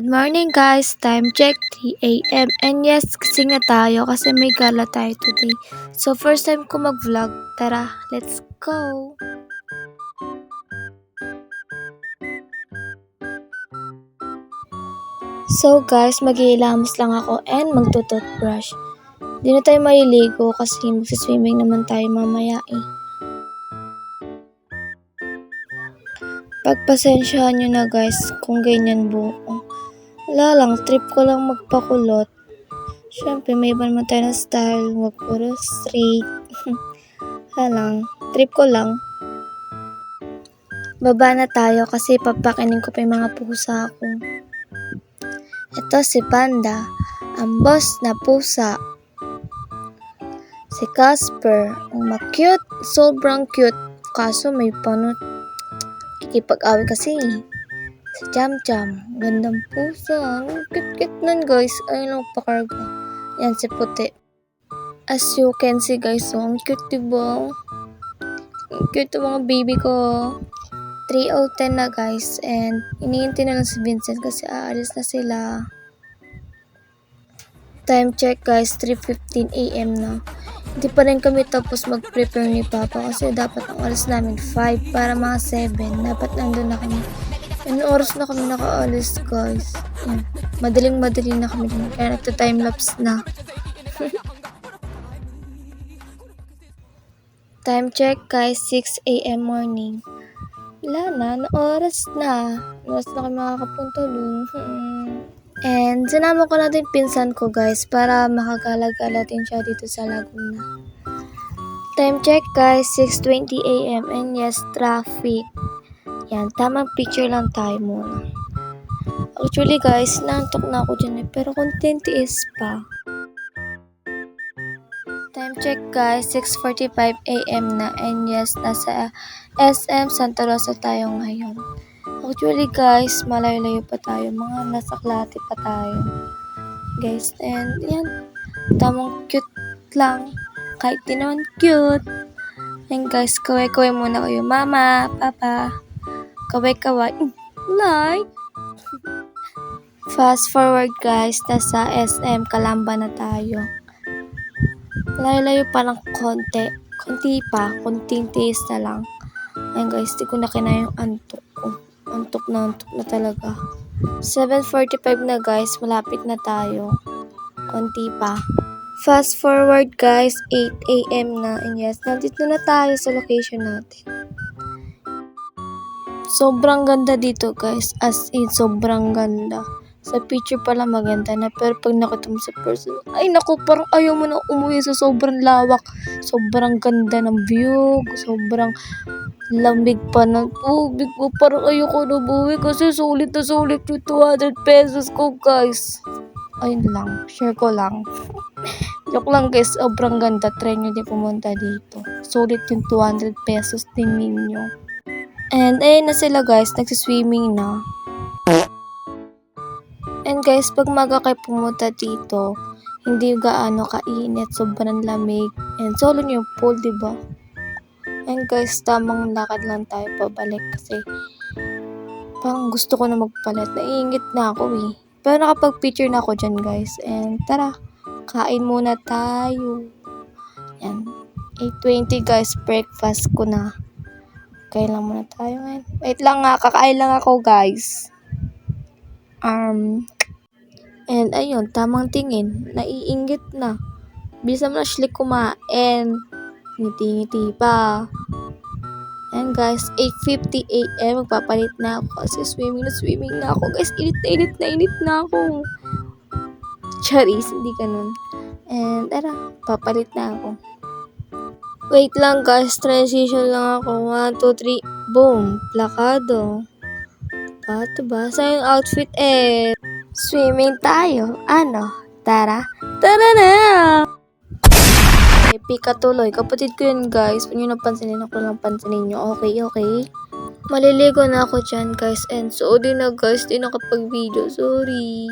morning guys, time check 3 a.m. And yes, gising na tayo kasi may gala tayo today. So first time ko mag-vlog, tara, let's go! So guys, mag-iilamos lang ako and magto-toothbrush. Di na tayo maliligo kasi magsiswimming naman tayo mamaya eh. Pagpasensyahan nyo na guys kung ganyan buko. Wala lang, trip ko lang magpakulot. Siyempre, may iba naman tayo na style, wag puro straight. Wala lang, trip ko lang. Baba na tayo kasi papakinin ko pa yung mga pusa ko. Ito si Panda, ang boss na pusa. Si Casper, ang ma-cute, sobrang cute. Kaso may panot. Kikipag-away kasi. Si Cham Cham, gandang pusa. Ang cute-cute nun guys. Ayun lang pakarga. Yan si Puti. As you can see guys, so ang cute diba? Ang cute yung mga baby ko. 3:10 na guys and iniintay na lang si Vincent kasi aalis na sila. Time check guys, 3:15 a.m. na. Hindi pa rin kami tapos mag-prepare ni Papa kasi dapat ang oras namin 5 para mga 7. Dapat nandun na kami. Anong oras na kami nakaalis guys? Yan. Madaling-madali na kami din. Kaya nagta-timelapse na. Time check guys, 6 a.m. morning. Wala na, oras na. Oras na kami makakapunta dun. And sinama ko natin pinsan ko guys para makagala-gala din siya dito sa Laguna. Time check guys, 6:20 a.m. and yes, traffic. Yan, tamang picture lang tayo muna. Actually guys, naantok na ako dyan pero content is pa. Time check guys, 6:45 a.m. na and yes, nasa SM Santa Rosa tayo ngayon. Actually guys, malayo-layo pa tayo, mga nasa Klate pa tayo. Guys, and yan, tamang cute lang, kahit di naman cute. And guys, kaway-kaway muna kayo, mama, papa, kaway-kaway, like. Fast forward guys, nasa SM Calamba na tayo. Layo-layo pa ng konti pa, konting tiis na lang. Ayan guys, di ko na kinaya yung antok ko. Antok na talaga. 7:45 na guys, malapit na tayo. Konti pa. Fast forward guys, 8 a.m. na. And yes, nandito na tayo sa location natin. Sobrang ganda dito guys, as in sobrang ganda. Sa picture pala maganda na, pero pag nakita mo sa person, ay naku, parang ayaw mo na umuwi sa sobrang lawak. Sobrang ganda ng view, sobrang lamig pa ng tubig mo. Parang ayoko na umuwi kasi sulit na sulit yung 200 pesos ko guys. Ayun lang, share ko lang. Joke lang guys, sobrang ganda. Try nyo din pumunta dito. Sulit yung 200 pesos din ninyo. And ayun na sila guys, nagsiswimming na. And guys, pag maga kayo pumunta dito, hindi gaano kainit, sobrang lamig. And solo nyo yung pool, diba? And guys, tamang lakad lang tayo pabalik kasi parang gusto ko na magpalit. Naiingit na ako eh. Pero nakapag-picture na ako dyan guys. And tara, kain muna tayo. Yan. 8:20 guys, breakfast ko na. Kain lang muna tayo ngayon. Wait lang nga, kakain lang ako guys. And ayun, tamang tingin, naiinggit na. Bisa mo na slik kumain. Ngiti-ngiti pa. And guys, 8:50 a.m. magpapalit na ako kasi swimming na ako. Guys, init na ako. Charis, hindi ganun. And tara, papalit na ako. Wait lang guys, transition lang ako. 1, 2, 3, boom, plakado. Pato ba? Sa yung outfit eh. Swimming tayo. Ano? Tara na! Pika tuloy. Kapatid ko yun guys. Kung nyo napansinin ako lang pansinin nyo. Okay. Maliligo na ako dyan guys. And sorry na guys. Di nakapag-video. Sorry.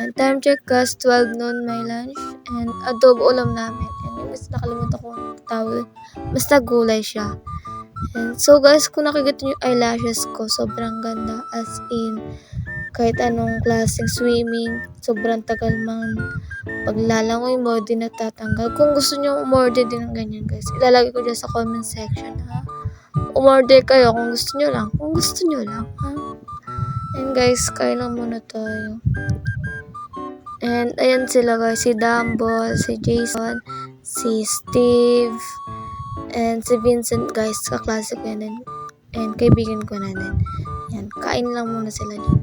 And time check guys. 12 noon my lunch. And adobo ulam namin. And mas nakalimutan ko ang tawag. Basta gulay siya. And so guys, kung nakikita nyo eyelashes ko, sobrang ganda. As in, kahit anong klaseng swimming, sobrang tagal man paglalangoy mo, di natatanggal. Kung gusto nyo umorder din ng ganyan guys, ilalagay ko dyan sa comment section ha. Umorder kayo kung gusto nyo lang. Kung gusto nyo lang ha. And guys, kain lang muna tayo. And ayan sila guys, si Dumble, si Jason, si Steve, and si Vincent guys, kaklase ko yan. And kaibigan ko na din. Yan, kain lang muna sila dyan.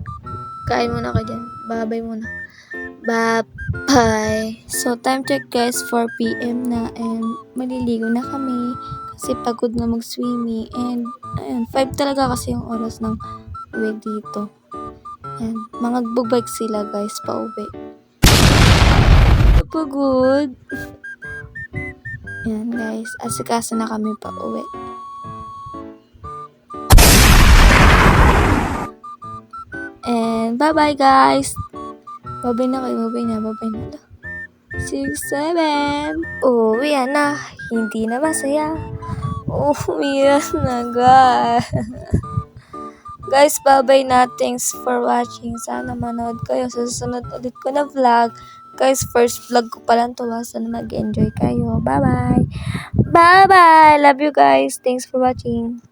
Kain muna ka dyan. Bye-bye muna. Bye-bye. So, time check guys, 4 PM na and maliligo na kami kasi pagod na mag-swimming and ayan, 5 talaga kasi yung oras ng uwi dito. Ayan, mga bugbike sila guys, pa-uwi. Pagod. Ayan guys, asikaso na kami pa-uwi. And bye-bye guys. Bye-bye na kayo, bye-bye na. 6, 7. Uwi na. Hindi na masaya. Uwi na guys. Guys, bye-bye na. Thanks for watching. Sana manood kayo sa susunod ulit ko na vlog. Guys, first vlog ko pa lang to. Sana mag-enjoy kayo. Bye-bye. Bye-bye. Love you guys. Thanks for watching.